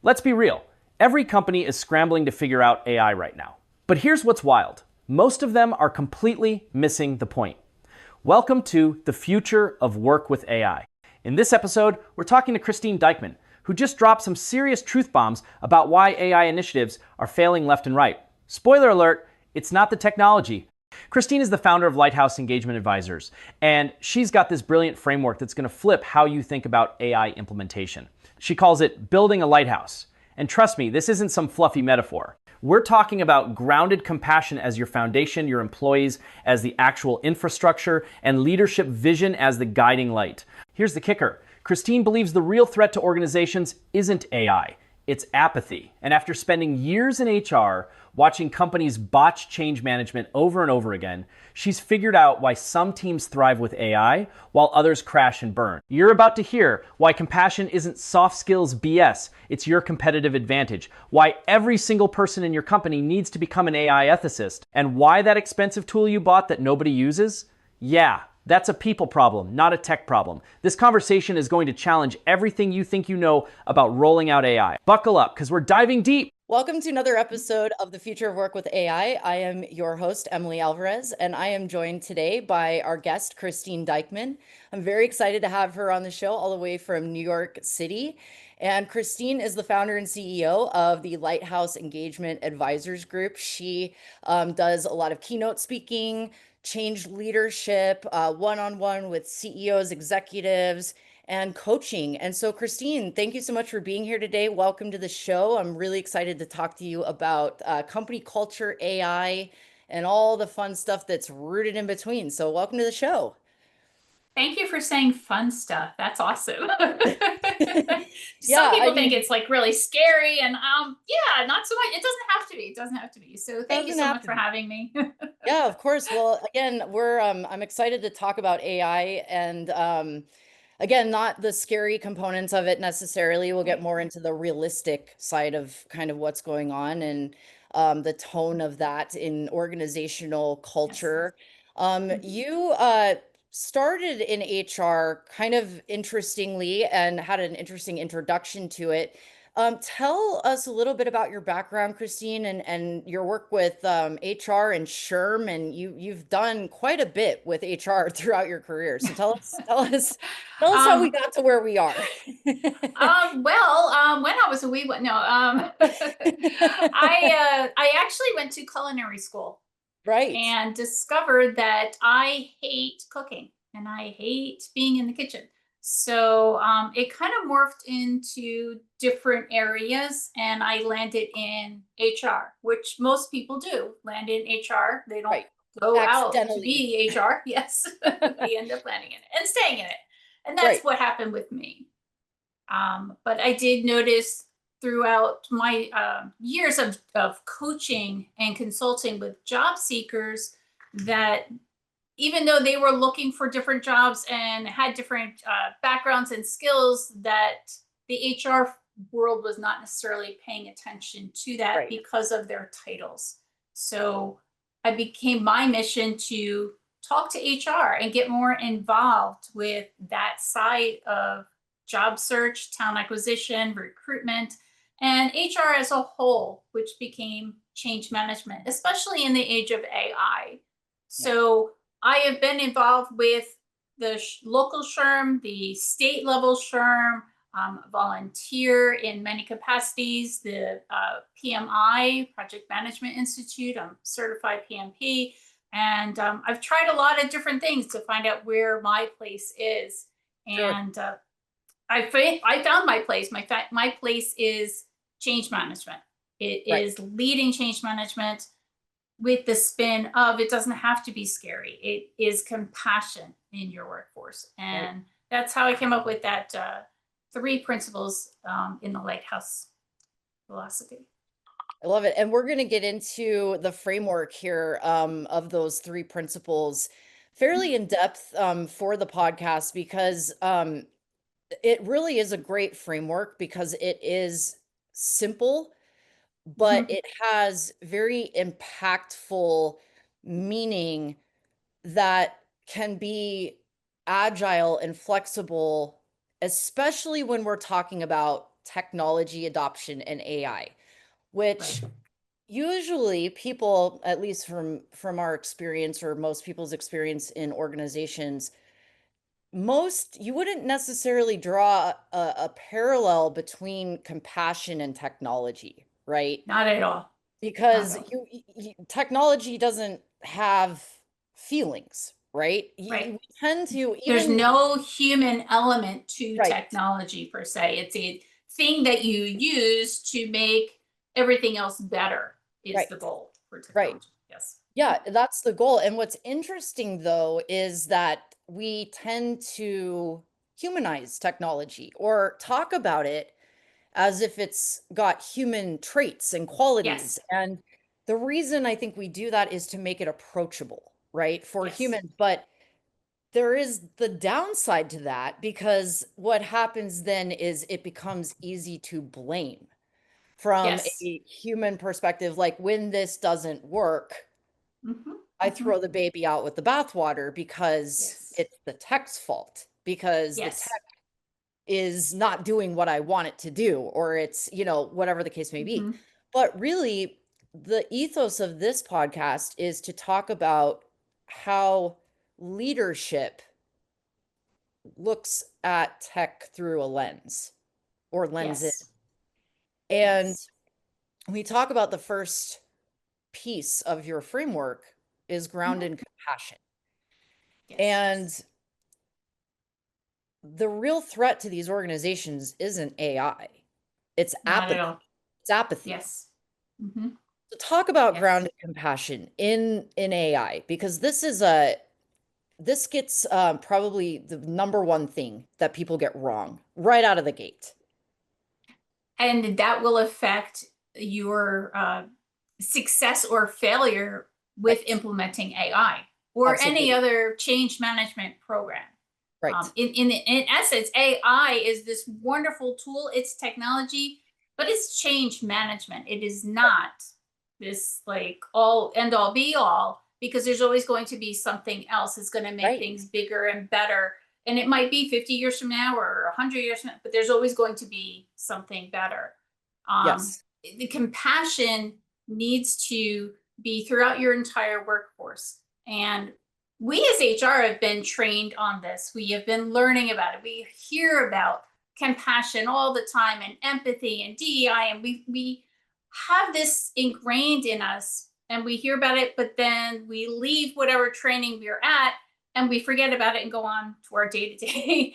Let's be real. Every company is scrambling to figure out AI right now. But here's what's wild. Most of them are completely missing the point. Welcome to the future of work with AI. In this episode, we're talking to Christine Dykeman, who just dropped some serious truth bombs about why AI initiatives are failing left and right. Spoiler alert, it's not the technology. Christine is the founder of Lighthouse Engagement Advisors, and she's got this brilliant framework that's going to flip how you think about AI implementation. She calls it building a lighthouse. And trust me, this isn't some fluffy metaphor. We're talking about grounded compassion as your foundation, your employees as the actual infrastructure, and leadership vision as the guiding light. Here's the kicker. Christine believes the real threat to organizations isn't AI. It's apathy. And after spending years in HR, watching companies botch change management over and over again, she's figured out why some teams thrive with AI while others crash and burn. You're about to hear why compassion isn't soft skills BS, it's your competitive advantage, why every single person in your company needs to become an AI ethicist, and why that expensive tool you bought that nobody uses? Yeah. That's a people problem, not a tech problem. This conversation is going to challenge everything you think you know about rolling out AI. Buckle up, because we're diving deep. Welcome to another episode of The Future of Work with AI. I am your host, Emily Alvarez, and I am joined today by our guest, Christine Dykeman. I'm very excited to have her on the show all the way from New York City. And Christine is the founder and CEO of the Lighthouse Engagement Advisors Group. She does a lot of keynote speaking, change leadership, one-on-one with CEOs, executives, and coaching. And so, Christine, thank you so much for being here today. Welcome to the show. I'm really excited to talk to you about company culture, AI, and all the fun stuff that's rooted in between. So welcome to the show. Thank you for saying fun stuff. That's awesome. Yeah, Some people think it's like really scary and yeah, not so much. It doesn't have to be. It doesn't have to be. So thank you so much for having me. Yeah, of course. Well, again, I'm excited to talk about AI and again, not the scary components of it necessarily. We'll get more into the realistic side of kind of what's going on and the tone of that in organizational culture. You started in HR kind of interestingly and had an interesting introduction to it. Tell us a little bit about your background, Christine, and your work with HR and SHRM, and you've done quite a bit with HR throughout your career. So tell us how we got to where we are. When I was a wee one, no, I actually went to culinary school. Right. And discovered that I hate cooking and I hate being in the kitchen. So it kind of morphed into different areas and I landed in HR, which most people do land in HR. They don't go out to be HR. Yes, they end up landing in it and staying in it. And that's what happened with me. But I did notice throughout my years of coaching and consulting with job seekers that even though they were looking for different jobs and had different backgrounds and skills, that the HR world was not necessarily paying attention to that because of their titles. So I became my mission to talk to HR and get more involved with that side of job search, talent acquisition, recruitment, and HR as a whole, which became change management, especially in the age of AI. So I have been involved with the local SHRM, the state level SHRM, volunteer in many capacities, the PMI, Project Management Institute, I'm certified PMP, and I've tried a lot of different things to find out where my place is. And I found my place. My place is change management. It is leading change management with the spin of it doesn't have to be scary. It is compassion in your workforce. And that's how I came up with that 3 principles in the Lighthouse philosophy. I love it. And we're going to get into the framework here of those 3 principles fairly in depth for the podcast because it really is a great framework because it is simple, but it has very impactful meaning that can be agile and flexible, especially when we're talking about technology adoption and AI, which Right. usually people, at least from our experience or most people's experience in organizations, you wouldn't necessarily draw a parallel between compassion and technology, right? Not at all. Not Because at all. technology doesn't have feelings, right? Right. We tend to There's even no human element to right, technology per se. It's a thing that you use to make everything else better is right, the goal for right. technology. Yes. Yeah, that's the goal. And what's interesting though is that we tend to humanize technology or talk about it as if it's got human traits and qualities. Yes. And the reason I think we do that is to make it approachable, right, for Yes. humans. But there is the downside to that because what happens then is it becomes easy to blame from Yes. a human perspective. Like when this doesn't work, Mm-hmm. I Mm-hmm. throw the baby out with the bathwater because Yes. it's the tech's fault, because the Yes. tech is not doing what I want it to do, or it's, whatever the case may be. Mm-hmm. But really, the ethos of this podcast is to talk about how leadership looks at tech through a lens or lenses. Yes. And Yes. we talk about the first piece of your framework is Mm-hmm. grounded in compassion. Yes. And the real threat to these organizations isn't AI. It's Not at apathy. all. It's apathy. Yes. Mm-hmm. So talk about Yes. grounded compassion in AI, because this gets probably the number one thing that people get wrong right out of the gate. And that will affect your success or failure with Right. implementing AI or any Absolutely. other change management program. Right. In essence, AI is this wonderful tool. It's technology, but it's change management. It is not this like all end all be all, because there's always going to be something else that's going to make Right. things bigger and better. And it might be 50 years from now or 100 years from now, but there's always going to be something better. Um, Yes. the compassion needs to be throughout your entire workforce. And we as HR have been trained on this. We have been learning about it. We hear about compassion all the time and empathy and DEI, and we have this ingrained in us and we hear about it, but then we leave whatever training we're at and we forget about it and go on to our day-to-day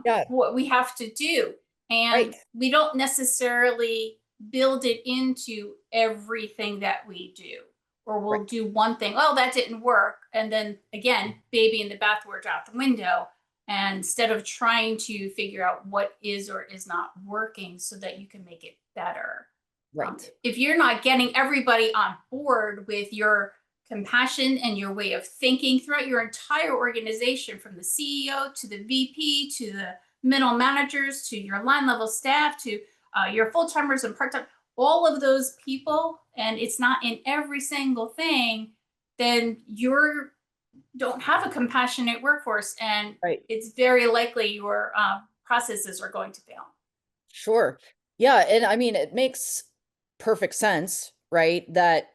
Yeah. what we have to do. And Right. we don't necessarily build it into everything that we do. Or we'll Right. do one thing, oh, that didn't work. And then again, baby in the bathwater out the window. And instead of trying to figure out what is or is not working so that you can make it better. Right. If you're not getting everybody on board with your compassion and your way of thinking throughout your entire organization, from the CEO to the VP to the middle managers to your line level staff to your full timers and part time, all of those people, and it's not in every single thing, then you don't have a compassionate workforce, and Right. it's very likely your processes are going to fail. Sure. Yeah, and I mean, it makes perfect sense, right? That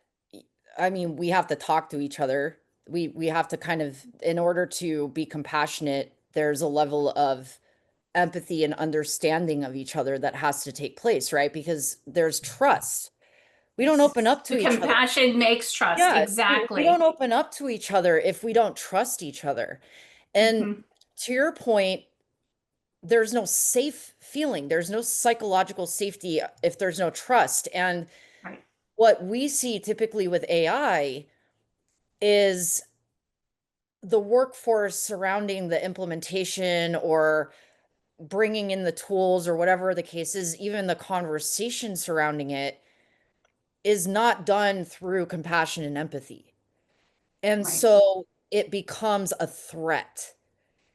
I mean, we have to talk to each other. We have to kind of, in order to be compassionate, there's a level of empathy and understanding of each other that has to take place, right? Because there's trust. We don't Yes. open up to The each other. compassion makes trust. Yeah, we don't Exactly. open up to each other if we don't trust each other. And Mm-hmm. to your point, there's no safe feeling. There's no psychological safety if there's no trust. And Right. what we see typically with AI is the workforce surrounding the implementation or bringing in the tools or whatever the case is, even the conversation surrounding it is not done through compassion and empathy. And Right. so it becomes a threat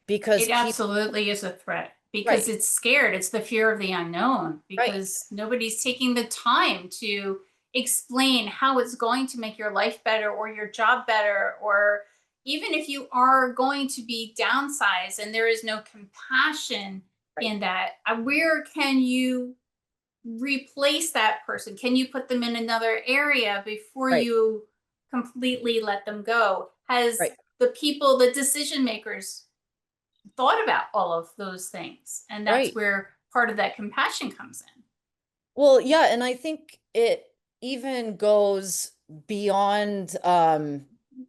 because It people, absolutely is a threat because right, it's scared. It's the fear of the unknown right, because nobody's taking the time to explain how it's going to make your life better or your job better. Or even if you are going to be downsized and there is no compassion right, in that, where can you replace that person? Can you put them in another area before Right. you completely let them go? Has Right. the people, the decision makers, thought about all of those things? And that's Right. where part of that compassion comes in. Well, yeah, and I think it even goes beyond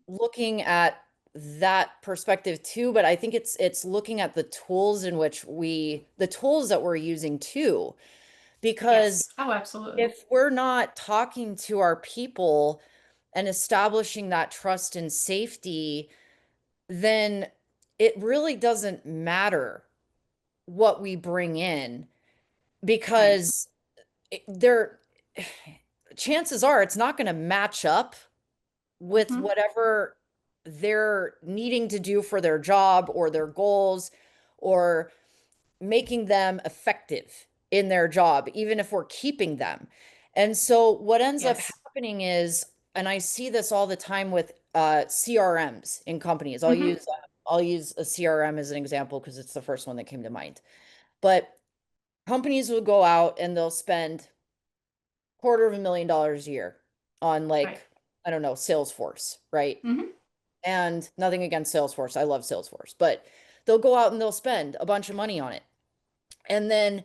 looking at that perspective too, but I think it's looking at the tools in which the tools that we're using too, because Yes. Oh, absolutely. if we're not talking to our people and establishing that trust and safety, then it really doesn't matter what we bring in Right. because they're chances are it's not going to match up with Mhm. whatever they're needing to do for their job or their goals or making them effective in their job, even if we're keeping them. And so what ends up Yes. happening is, and I see this all the time with CRMs in companies. Mhm. I'll use a CRM as an example because it's the first one that came to mind. But companies will go out and they'll spend $250,000 a year on Right. like, I don't know, Salesforce, right? Mhm. And nothing against Salesforce. I love Salesforce, but they'll go out and they'll spend a bunch of money on it. And then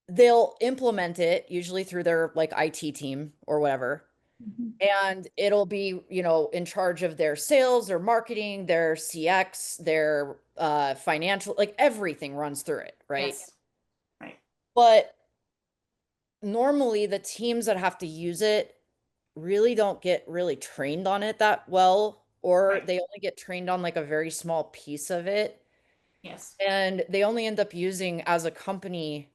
they'll implement it usually through their like IT team or whatever. Mhm. And it'll be, in charge of their sales, their marketing, their CX, their financial, like everything runs through it, right? Yes. Right. But normally the teams that have to use it really don't get really trained on it that well, or Right. they only get trained on like a very small piece of it. Yes. And they only end up using as a company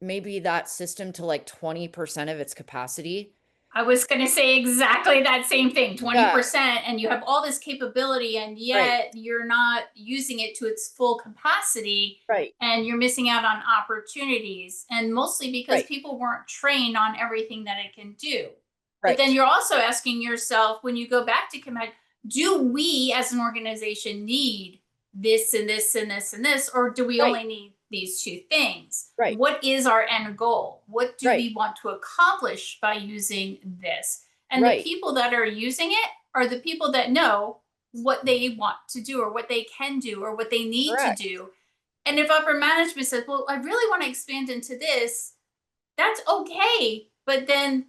maybe that system to like 20% of its capacity. I was going to say exactly that same thing, Yeah, 20%, and you have all this capability, and right, yet you're not using it to its full capacity, right, and you're missing out on opportunities, and mostly because right, people weren't trained on everything that it can do. But then right, you're also asking yourself, when you go back to command, do we as an organization need this and this and this and this, or do we right, only need these two things? right, What is our end goal? What do right, we want to accomplish by using this? And the right, people that are using it are the people that know what they want to do or what they can do or what they need to correct, do. And if upper management says, well, I really want to expand into this, that's okay. But then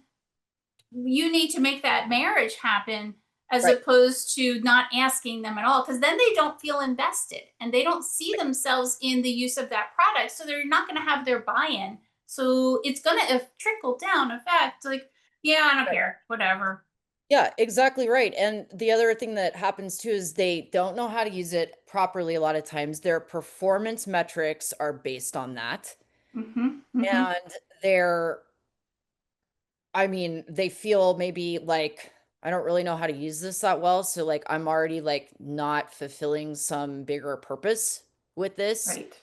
you need to make that marriage happen as right, opposed to not asking them at all, because then they don't feel invested and they don't see themselves in the use of that product, so they're not going to have their buy-in, so it's going to trickle down effect, like, yeah, I don't right. care, whatever. Yeah, exactly right. And the other thing that happens too is they don't know how to use it properly a lot of times. Their performance metrics are based on that. Mm-hmm, mm-hmm. And they're I mean, they feel maybe like I don't really know how to use this that well, so like I'm already like not fulfilling some bigger purpose with this. Right.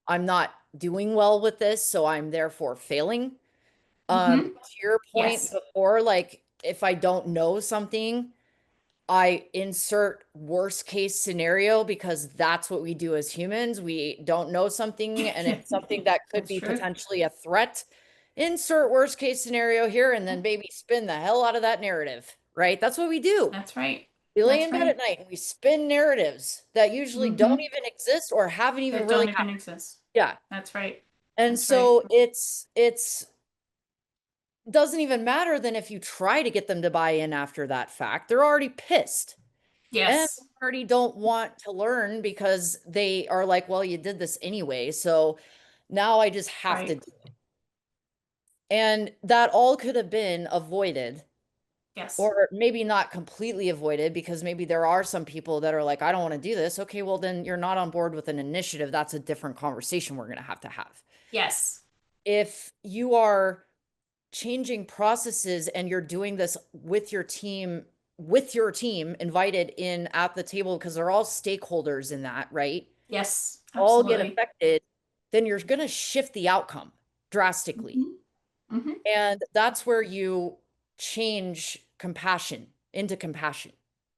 I'm not doing well with this, so I'm therefore failing. Mm-hmm. To your point Yes. before, like if I don't know something, I insert worst case scenario because that's what we do as humans. We don't know something and it's something that could That's be true. potentially a threat. Insert worst case scenario here and then baby spin the hell out of that narrative, right? That's what we do. That's right. We lay That's in bed at right. night and we spin narratives that usually don't Mm-hmm. even exist or haven't even That really don't even happened. exist. Yeah. That's right. And That's right. so it's doesn't even matter then if you try to get them to buy in after that fact. They're already pissed. And Yes. already don't want to learn because they are like, well, you did this anyway, so now I just have to Right. do it. And that all could have been avoided, Yes. or maybe not completely avoided, because maybe there are some people that are like, I don't want to do this. Okay, well, then you're not on board with an initiative. That's a different conversation we're going to have. Yes. If you are changing processes and you're doing this with your team invited in at the table because they're all stakeholders in that, right? Yes. All get Absolutely. affected, then you're going to shift the outcome drastically. Mm-hmm. Mm-hmm. And that's where you change compassion into compassion.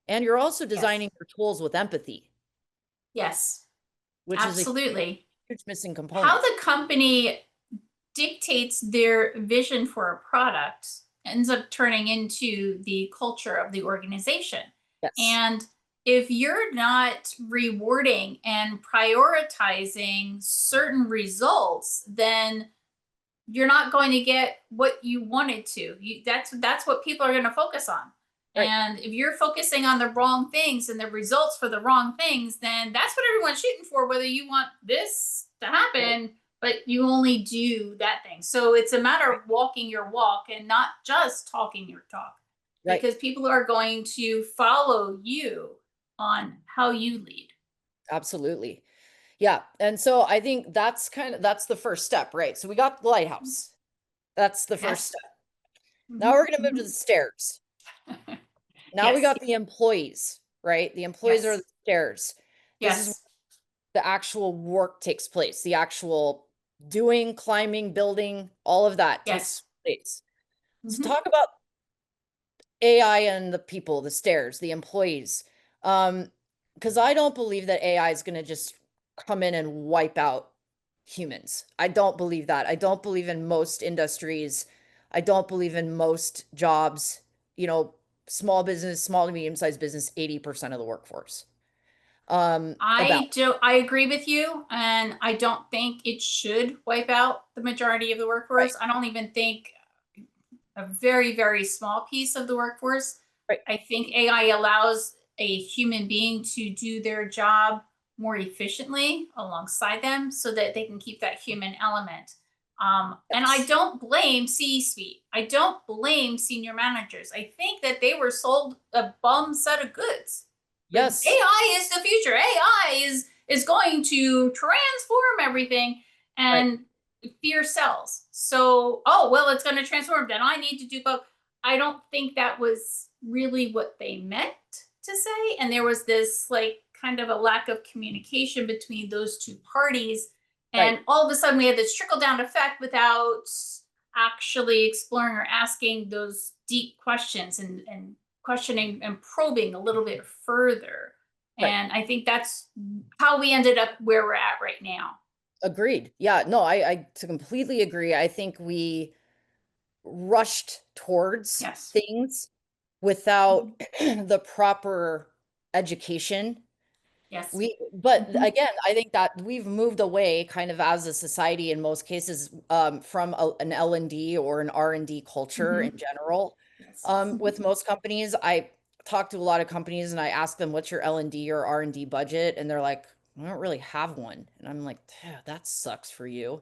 And you're also Yes. designing your tools with empathy, Yes. which is a Absolutely. huge missing How component. the company dictates their vision for a product ends up turning into the culture of the organization. Yes. And if you're not rewarding and prioritizing certain results, then you're not going to get what you wanted to. That's what people are going to focus on. Right. And if you're focusing on the wrong things and the results for the wrong things, then that's what everyone's shooting for, whether you want this to happen, but you only do that thing. So it's a matter of walking your walk and not just talking your talk, because people are going to follow you on how you lead. Absolutely. Yeah. And so I think that's the first step, right? So we got the lighthouse. That's the first step. Now we're going to move to the stairs. Now we got the employees, right? The employees are the stairs. This is where the actual work takes place, the actual doing, climbing, building, all of that takes place. Let's talk about AI and the people, the stairs, the employees. Because I don't believe that AI is going to just come in and wipe out humans. I don't believe that. I don't believe in most industries. I don't believe in most jobs. You know, small business, small to medium-sized business, 80% of the workforce. I agree with you, and I don't think it should wipe out the majority of the workforce. I don't even think a very, very small piece of the workforce. I think AI allows a human being to do their job more efficiently alongside them so that they can keep that human element. And I don't blame C-suite. I don't blame senior managers. I think that they were sold a bum set of goods. Yes. AI is the future. AI is going to transform everything, and fear sells. So, oh, well, it's going to transform. Then I need to do both. I don't think that was really what they meant to say. And there was this like kind of a lack of communication between those two parties. And all of a sudden we had this trickle down effect without actually exploring or asking those deep questions and questioning and probing a little bit further. And I think that's how we ended up where we're at right now. Agreed. Yeah, no, I completely agree. I think we rushed towards things without the proper education. But again, I think that we've moved away kind of as a society in most cases from an L&D or an R&D culture in general. With most companies, I talk to a lot of companies and I ask them, what's your L&D or R&D budget? And they're like, I don't really have one. And I'm like, that sucks for you,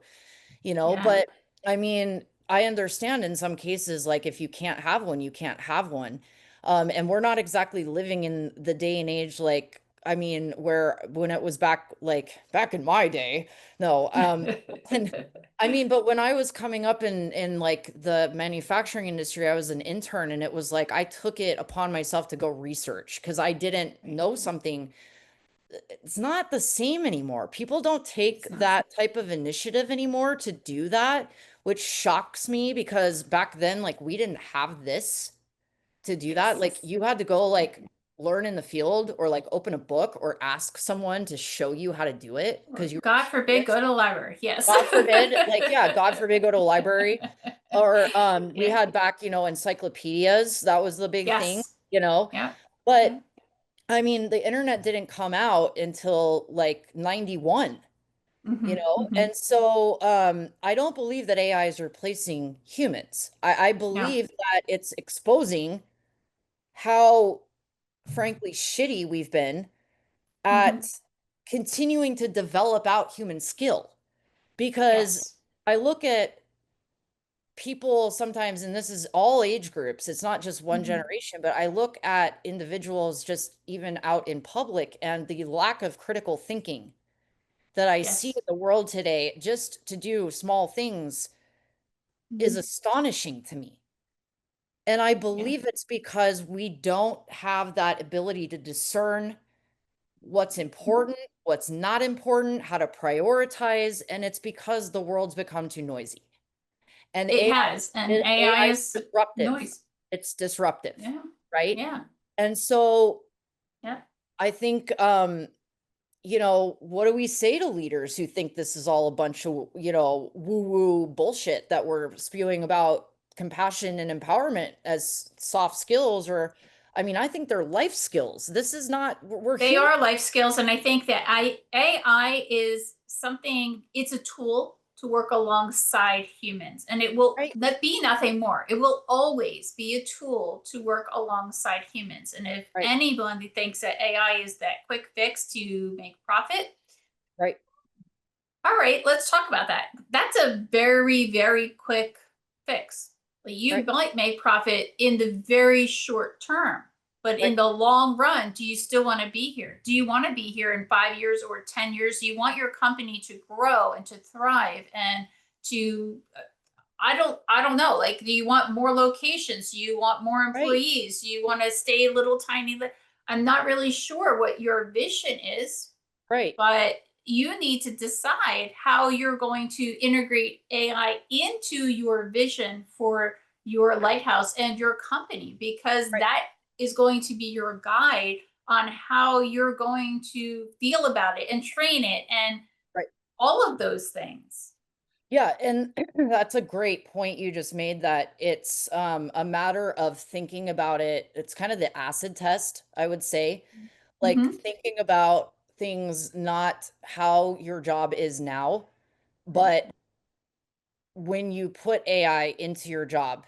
you know, but I mean, I understand in some cases, like if you can't have one, you can't have one. And we're not exactly living in the day and age, like, I mean, when it was back in my day, no. And I mean, but when I was coming up in like the manufacturing industry, I was an intern and it was like, I took it upon myself to go research because I didn't know something. It's not the same anymore. People don't take that type of initiative anymore to do that, which shocks me because back then, like we didn't have this to do that. Like you had to go like learn in the field or like open a book or ask someone to show you how to do it because you God forbid go to a library. Yes. God forbid, like God forbid go to a library. Or we had back, encyclopedias. That was the big thing, But I mean, the internet didn't come out until like 91, And so I don't believe that AI is replacing humans. I believe that it's exposing how frankly shitty we've been at continuing to develop out human skill. Because I look at people sometimes, and this is all age groups, it's not just one generation, but I look at individuals just even out in public and the lack of critical thinking that I see in the world today, just to do small things, is astonishing to me. And I believe it's because we don't have that ability to discern what's important, what's not important, how to prioritize, and it's because the world's become too noisy. And AI is disruptive. Noise. It's disruptive, right? Yeah. And so Yeah. I think what do we say to leaders who think this is all a bunch of, woo-woo bullshit that we're spewing about compassion and empowerment as soft skills? Or, I mean, I think they're life skills. This is not, we're They human. are life skills, and I think that AI is something, it's a tool to work alongside humans, and it will Right, be nothing more. It will always be a tool to work alongside humans. And if right, anyone thinks that AI is that quick fix to make profit, right, all right, let's talk about that. That's a very, very quick fix. Like, you right, might make profit in the very short term, but in right, the long run, do you still want to be here? Do you want to be here in 5 years or 10 years? Do you want your company to grow and to thrive and to, I don't know. Like, do you want more locations? Do you want more right, employees? Do you want to stay little tiny? I'm not really sure what your vision is, right, but you need to decide how you're going to integrate AI into your vision for your lighthouse and your company, because right, that is going to be your guide on how you're going to feel about it and train it and right. all of those things. Yeah, and that's a great point you just made, that it's a matter of thinking about it. It's kind of the acid test, I would say. Like, Mm-hmm. thinking about things, not how your job is now, but when you put AI into your job.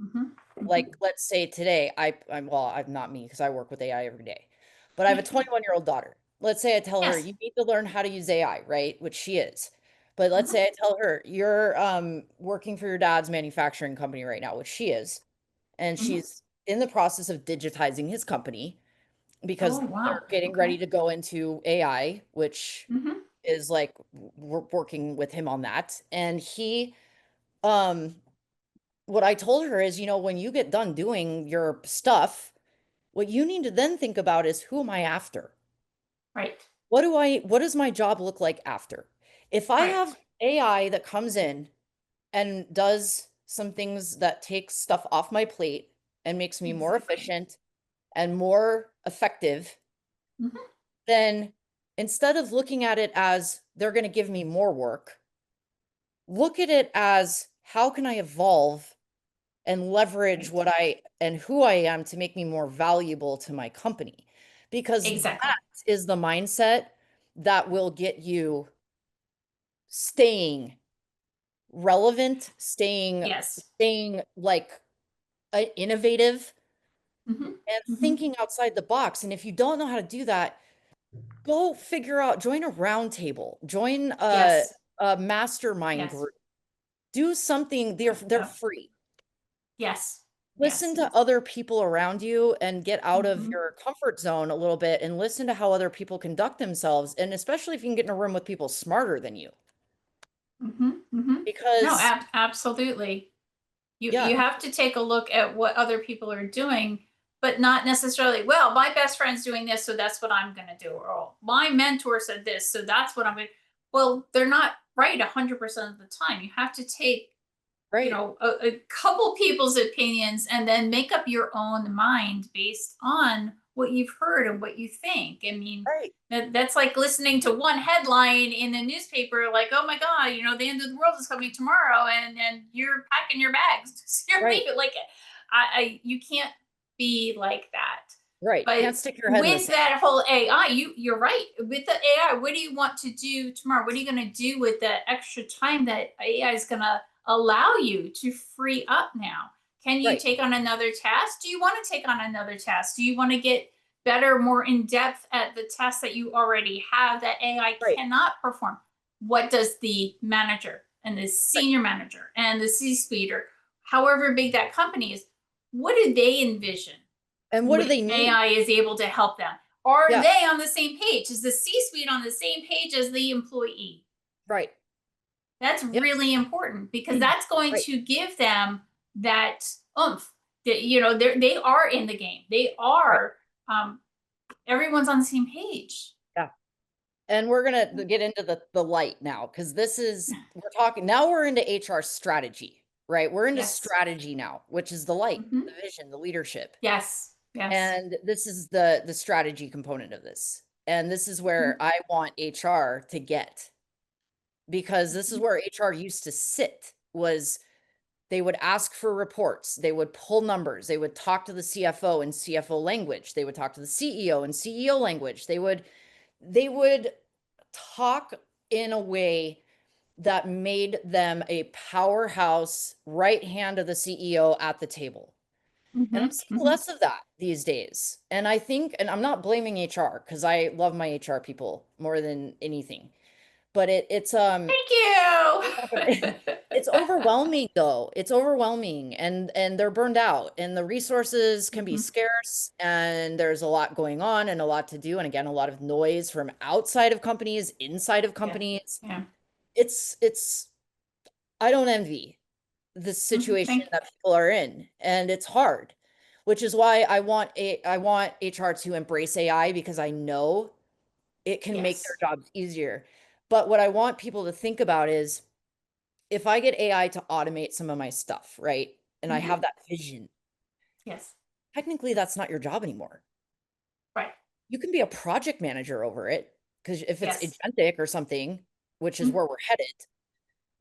Mm-hmm. Mm-hmm. Like, let's say today, I'm not me because I work with AI every day, but I have a 21-year-old daughter. Let's say I tell her, Yes. you need to learn how to use AI, right? Which she is. But let's Mm-hmm. say I tell her, you're working for your dad's manufacturing company right now, which she is, and Mm-hmm. she's in the process of digitizing his company because Oh, wow. they're getting Okay. ready to go into AI, which Mm-hmm. is like, we're working with him on that. And um what I told her is, when you get done doing your stuff, what you need to then think about is, who am I after? Right. What does my job look like after? If I Right. have AI that comes in and does some things that takes stuff off my plate and makes me more Exactly. efficient and more effective, Mm-hmm. then instead of looking at it as they're going to give me more work, look at it as, how can I evolve and leverage Right. what I and who I am to make me more valuable to my company. Because Exactly. that is the mindset that will get you staying relevant, staying Yes. staying like innovative Mm-hmm. and Mm-hmm. thinking outside the box. And if you don't know how to do that, go figure out, join a round table, join Yes. a mastermind Yes. group. Do something, they're Yep. free. Yes. Listen Yes. to other people around you and get out of Mm-hmm. your comfort zone a little bit and listen to how other people conduct themselves. And especially if you can get in a room with people smarter than you. Mm-hmm. Mm-hmm. No, Because, absolutely. You yeah, have to take a look at what other people are doing, but not necessarily, well, my best friend's doing this, so that's what I'm going to do. Or, oh, my mentor said this, so that's what I'm going to. Well, they're not right 100% of the time. You have to take, right, a couple people's opinions and then make up your own mind based on what you've heard and what you think. I mean, right, that's like listening to one headline in the newspaper, like, oh my God, the end of the world is coming tomorrow, and you're packing your bags. So you're right, leaving. Like, you can't be like that. right. But Can't stick your head in the with sand. that whole AI, you're right. With the AI, what do you want to do tomorrow? What are you going to do with the extra time that AI is going to allow you to free up now? Can you Right, take on another task? Do you want to take on another task? Do you want to get better, more in depth at the tasks that you already have that AI right, cannot perform? What does the manager and the right. senior manager and the C-suite, or however big that company is, what do they envision And what do when they need? AI is able to help them? Are Yeah, they on the same page? Is the C-suite on the same page as the employee? right. That's Yep. really important, because that's going Right. to give them that oomph that, they are in the game. They Right. are, everyone's on the same page. Yeah. And we're gonna get into the light now, because we're into HR strategy, right? We're into Yes. strategy now, which is the light, Hmm. the vision, the leadership. Yes. Yes. And this is the strategy component of this. And this is where I want HR to get, because this is where HR used to sit, was they would ask for reports, they would pull numbers, they would talk to the CFO in CFO language, they would talk to the CEO in CEO language, they would talk in a way that made them a powerhouse right hand of the CEO at the table. And I'm seeing less of that these days. And I think, and I'm not blaming HR, because I love my HR people more than anything. But it's Thank you. it's overwhelming though. It's overwhelming, and they're burned out, and the resources can be scarce, and there's a lot going on and a lot to do, and again, a lot of noise from outside of companies, inside of companies. Yeah. It's I don't envy the situation that people are in, and it's hard, which is why I want HR to embrace AI, because I know it can make Yes. their jobs easier. But what I want people to think about is, if I get AI to automate some of my stuff, right? And I have that vision, Yes. technically that's not your job anymore. Right. You can be a project manager over it, because if it's Yes. agentic or something, which is where we're headed,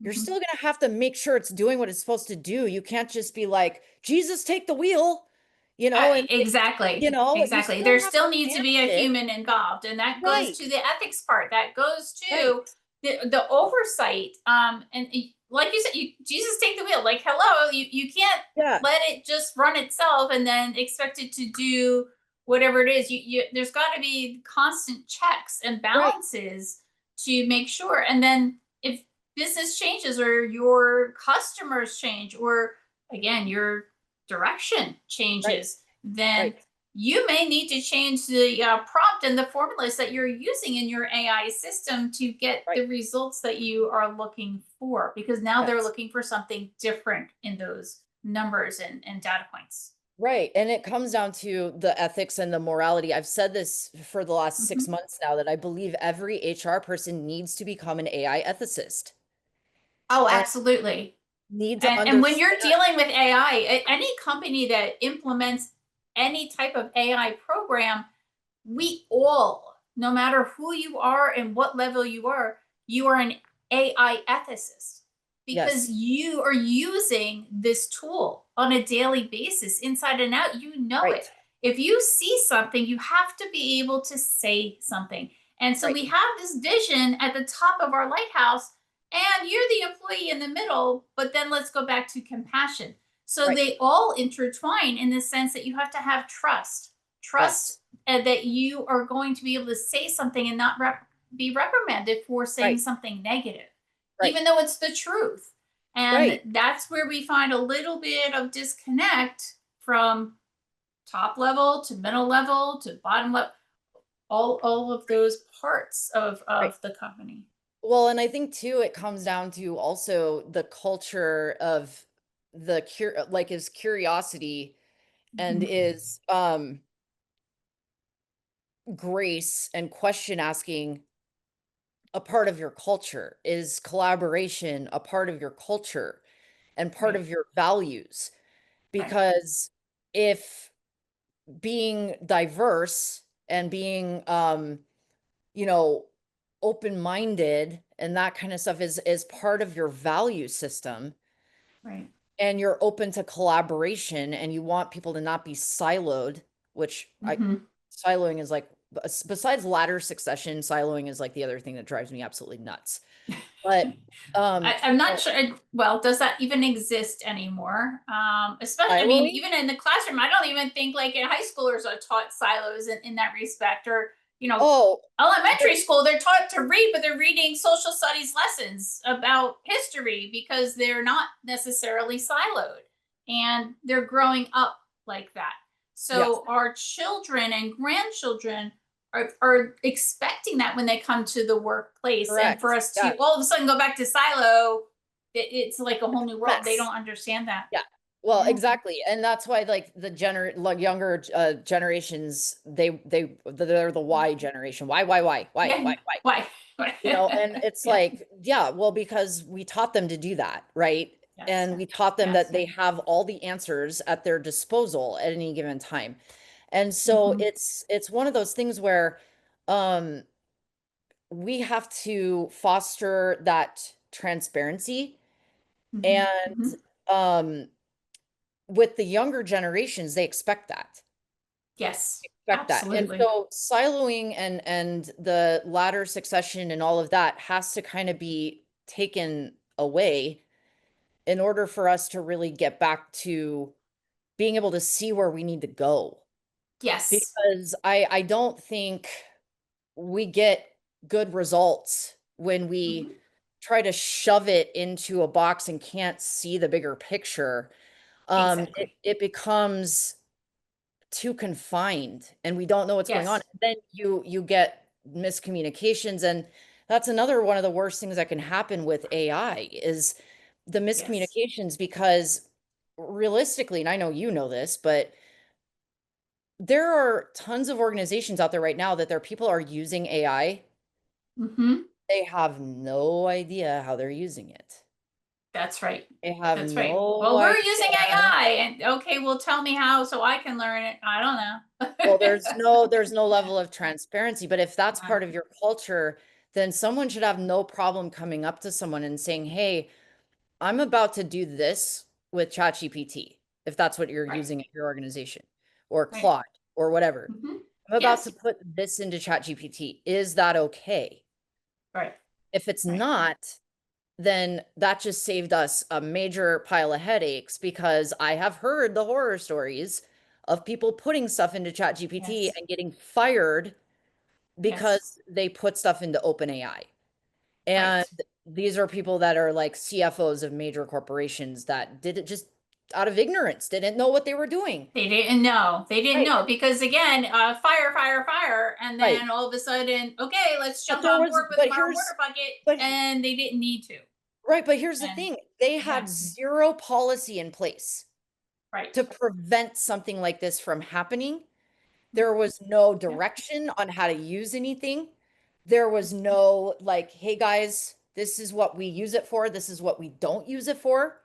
you're still going to have to make sure it's doing what it's supposed to do. You can't just be like, Jesus, take the wheel, and Exactly. you Exactly. still There have to still needs to be a manage it. human involved, and that goes Right, to the ethics part. That goes right, to the oversight. Like you said, Jesus take the wheel. Like, hello, you can't yeah, let it just run itself and then expect it to do whatever it is. There's got to be constant checks and right, balances to make sure. And then if business changes or your customers change, or again, your direction right, changes, then right, you may need to change the prompt and the formulas that you're using in your AI system to get right. the results that you are looking for, because now they're Yes. looking for something different in those numbers and data points. Right. And it comes down to the ethics and the morality. I've said this for the last 6 months now, that I believe every HR person needs to become an AI ethicist Oh, and absolutely. need to And when you're understand. dealing with AI, any company that implements any type of AI program, we all, no matter who you are and what level you are an AI ethicist, because Yes. you are using this tool on a daily basis, inside and out. You know Right. it. If you see something, you have to be able to say something. And so Right. we have this vision at the top of our lighthouse, and you're the employee in the middle. But then let's go back to compassion. So Right. they all intertwine in the sense that you have to have trust. Yes. Trust that you are going to be able to say something and not be reprimanded for saying Right. something negative, Right. even though it's the truth. And Right. that's where we find a little bit of disconnect from top level to middle level to bottom level, all of those parts Right. of the company. Well, and I think too, it comes down to also the culture of is curiosity, and Mhm. is grace and question asking a part of your culture? Is collaboration a part of your culture and part Right, of your values? right, Because if being diverse and being you know open-minded and that kind of stuff is part of your value system, right. and you're open to collaboration, and you want people to not be siloed, which I Hmm. siloing is like, besides ladder succession, siloing is like the other thing that drives me absolutely nuts. But I'm not so sure. Well, does that even exist anymore? Especially, I mean, siloing, even in the classroom, I don't even think like in high schoolers are taught silos in that respect. Or, oh, elementary school, they're taught to read, but they're reading social studies lessons about history because they're not necessarily siloed, and they're growing up like that. yes, So our children and grandchildren are expecting that when they come to the workplace, and for correct, us yeah, to all of a sudden go back to silo, it's like a whole new world. They mess. don't understand that. Yeah. Well, Yeah. exactly. And that's why like like younger generations, they're the Y generation. Yeah. Why? Why? And it's Yeah. like, yeah, well, because we taught them to do that, right? Yes. And we taught them Yes. that they have all the answers at their disposal at any given time. And so Hmm. it's one of those things where um, we have to foster that transparency. Mhm, And mhm. um, with the younger generations, they expect that. Yes, Expect that. And absolutely. so siloing and the ladder succession and all of that has to kind of be taken away in order for us to really get back to being able to see where we need to go. Yes. Because I don't think we get good results when we Mhm. try to shove it into a box and can't see the bigger picture. Exactly. It becomes too confined and we don't know what's going on. Yes. And then you get miscommunications, and that's another one of the worst things that can happen with AI is the Yes. miscommunications, because realistically, and I know you know this, but there are tons of organizations out there right now that their people are using AI. Hmm. They have no idea how they're using it. That's right. They have That's right. no Well, we're using idea. AI and okay, well, tell me how so I can learn it. I don't Well, know. there's no level of transparency, but if that's Uh, part of your culture, then someone should have no problem coming up to someone and saying, "Hey, I'm about to do this with ChatGPT," if that's what you're right. using at your organization, or Right. Claude, or whatever. Hmm. I'm about to Yes. put this into ChatGPT. Is that okay? Right. If it's Right. not, then that just saved us a major pile of headaches, because I have heard the horror stories of people putting stuff into ChatGPT Yes. and getting fired Yes. because they put stuff into OpenAI. And Right. these are people that are like CFOs of major corporations that did it just out of ignorance, didn't know what they were doing. They didn't know. They didn't Right. know because again, fire, fire, fire, and Right. then all of a sudden, okay, let's But jump there on was, board with but our here's, water bucket, but and they didn't need to. right. But here's the And thing. They yeah, had zero policy in place right. to prevent something like this from happening. There was no Yeah, direction on how to use anything. There was no like, hey guys, this is what we use it for. This is what we don't use it for.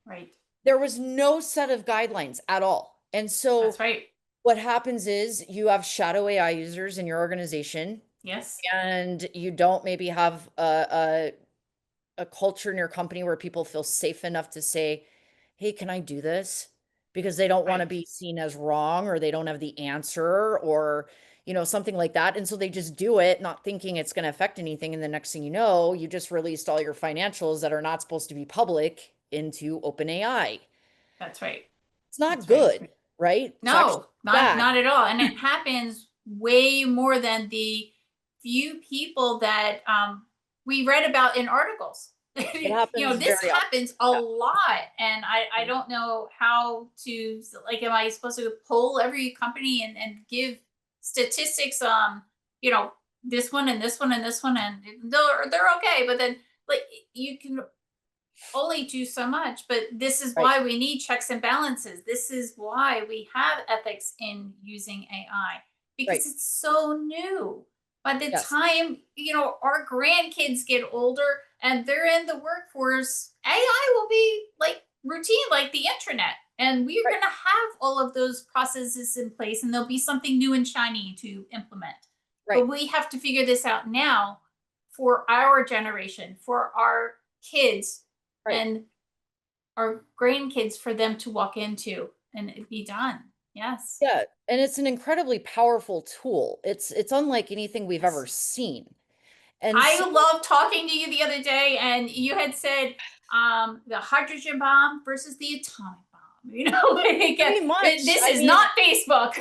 right. There was no set of guidelines at all. And so That's right. what happens is you have shadow AI users in your organization, Yes. and you don't maybe have a culture in your company where people feel safe enough to say, hey, can I do this? Because they don't want to Right. be seen as wrong, or they don't have the answer, or something like that. And so they just do it, not thinking it's going to affect anything. And the next thing you know, you just released all your financials that are not supposed to be public into OpenAI. That's right. It's not That's right. good, right? It's actually No, not bad. not at all. And it happens way more than the few people that we read about in articles. It You know, happens this very often. happens a Yeah. lot, and I don't know how to like. Am I supposed to poll every company and give statistics? You know, this one and this one and this one, and they're okay, but then like you can only do so much, but this is Right. why we need checks and balances. This is why we have ethics in using AI Right. because it's so new. By the Yes. time, you know, our grandkids get older and they're in the workforce, AI will be like routine, like the internet. And we're Right. going to have all of those processes in place and there'll be something new and shiny to implement. Right. But we have to figure this out now for our generation, for our kids, Right. and our grandkids for them to walk into and it be done. Yes. Yeah, and it's an incredibly powerful tool. It's unlike anything we've ever Yes. seen. And I so love talking to you the other day, and you had said the hydrogen bomb versus the atomic bomb. You know, pretty much, this I is mean, not Facebook.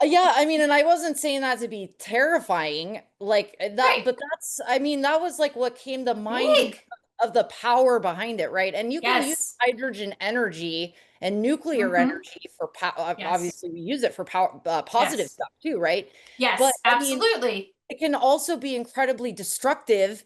yeah, I mean, and I wasn't saying that to be terrifying, like that, Right. but that's, I mean, that was like what came to mind Big. of the power behind it, right? And you can use Yes. hydrogen energy and nuclear Mm-hmm. energy for power. Yes. Obviously, we use it for power, positive Yes. stuff too, right? But Yes. I mean, Absolutely. it can also be incredibly destructive,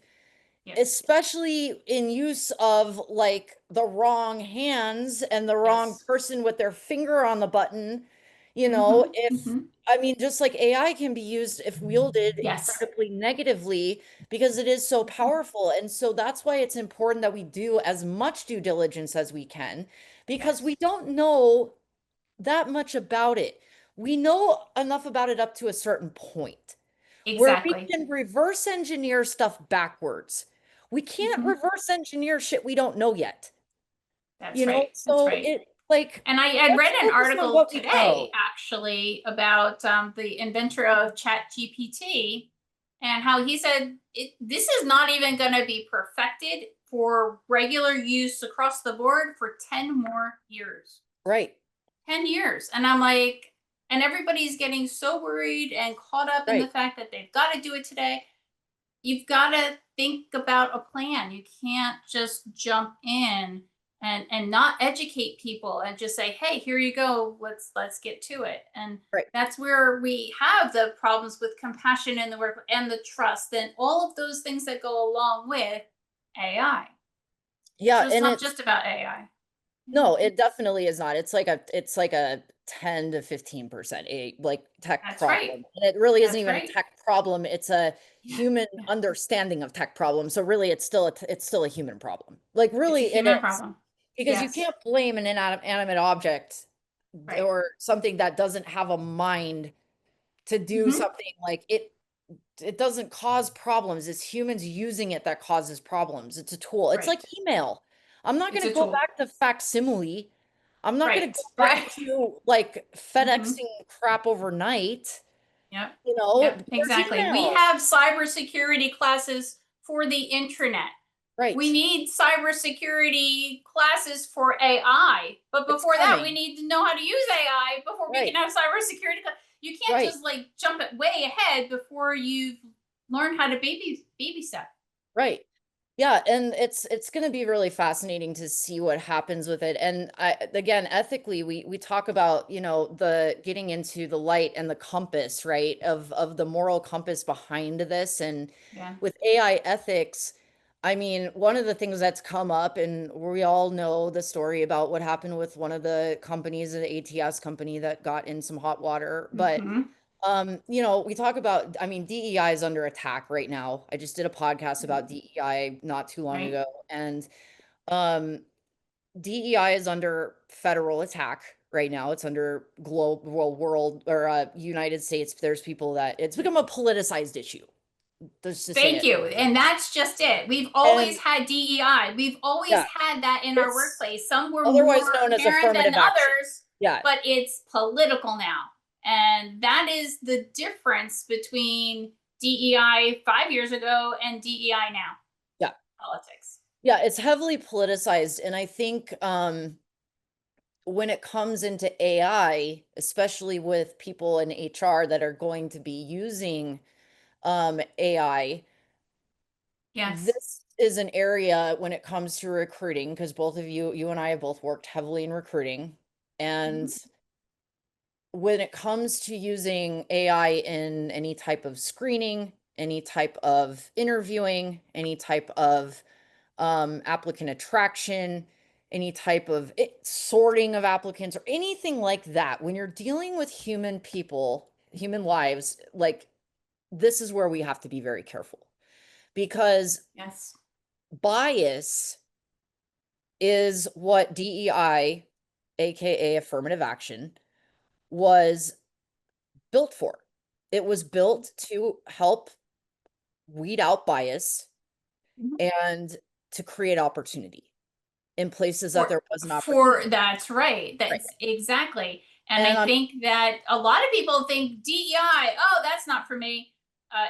Yes. especially in use of like the wrong hands and the wrong Yes. person with their finger on the button. Mm-hmm. If Mm-hmm. I mean, just like AI can be used if wielded Yes. incredibly negatively, because it is so Mm-hmm. powerful. And so that's why it's important that we do as much due diligence as we can, because we Yes. don't know that much about it. We know enough about it up to a certain point. where we Exactly. can reverse engineer stuff backwards. We can't Mhm. reverse engineer shit we don't know yet. That's right. That's So right. it like And I read let's an focus on article what we today know. actually about the inventor of ChatGPT and how he said this is not even going to be perfected for regular use across the board for 10 more years. Right. 10 years. And I'm like, and everybody's getting so worried and caught up in the Right. fact that they've got to do it today. You've got to think about a plan. You can't just jump in and not educate people and just say, hey, here you go, let's get to it. And Right. that's where we have the problems with compassion in the work and the trust and all of those things that go along with AI. Yeah, So it's and not it's just about AI. no, it definitely is not. It's like a 10 to 15% a like tech That's right. problem. And it really isn't That's even a right. tech problem. It's a Yeah. human Yeah. understanding of tech problems. So really it's still a human problem. Like It's a really it human is. problem. Because you Yes. can't blame an inanimate object Right. or something that doesn't have a mind to do Mm-hmm. something like it doesn't cause problems. It's humans using it that causes problems. It's a tool. It's Right. like email. I'm not It's going a to go tool. back to facsimile. I'm not going to Right. go back Right. to like Mm-hmm. FedExing crap overnight. Yep. There's Yep. Exactly. We email. have cybersecurity classes for the internet. We Right. need cybersecurity classes for AI. But It's before that, we coming. need to know how to use AI before we can Right. have cybersecurity. You can't Right. just like jump it way ahead before you've learned how to baby step. Right. Yeah, and it's going to be really fascinating to see what happens with it. And again, ethically, we talk about, the getting into the light and the compass, right? Of the moral compass behind this. And Yeah. with AI ethics, I mean, one of the things that's come up, and we all know the story about what happened with one of the companies, the ATS company that got in some hot water, but Mm-hmm. we talk about, I mean, DEI is under attack right now. I just did a podcast about DEI not too long Right. ago, and um, DEI is under federal attack right now. It's under global world or United States. There's people that it's become a politicized issue. Let's just say Thank it. you. And that's just it. We've always And had DEI. We've always yeah, had that in our it's workplace. Some were otherwise more known as apparent than affirmative action. others, Yeah, but it's political now. And that is the difference between DEI 5 years ago and DEI now. yeah, Politics. yeah. It's heavily politicized, and I think when it comes into AI, especially with people in HR that are going to be using AI, Yes. this is an area when it comes to recruiting, because both of you and I have both worked heavily in recruiting. Mm-hmm. And when it comes to using AI in any type of screening, any type of interviewing, any type of applicant attraction, any type of sorting of applicants or anything like that. When you're dealing with human people, human lives, like this is where we have to be very careful because Yes. bias is what DEI, aka affirmative action, was built for. It was built to help weed out bias Mm-hmm. and to create opportunity in places that for there was an for opportunity. that's right, Right. that's exactly. And And I think that a lot of people think DEI, oh, that's not for me.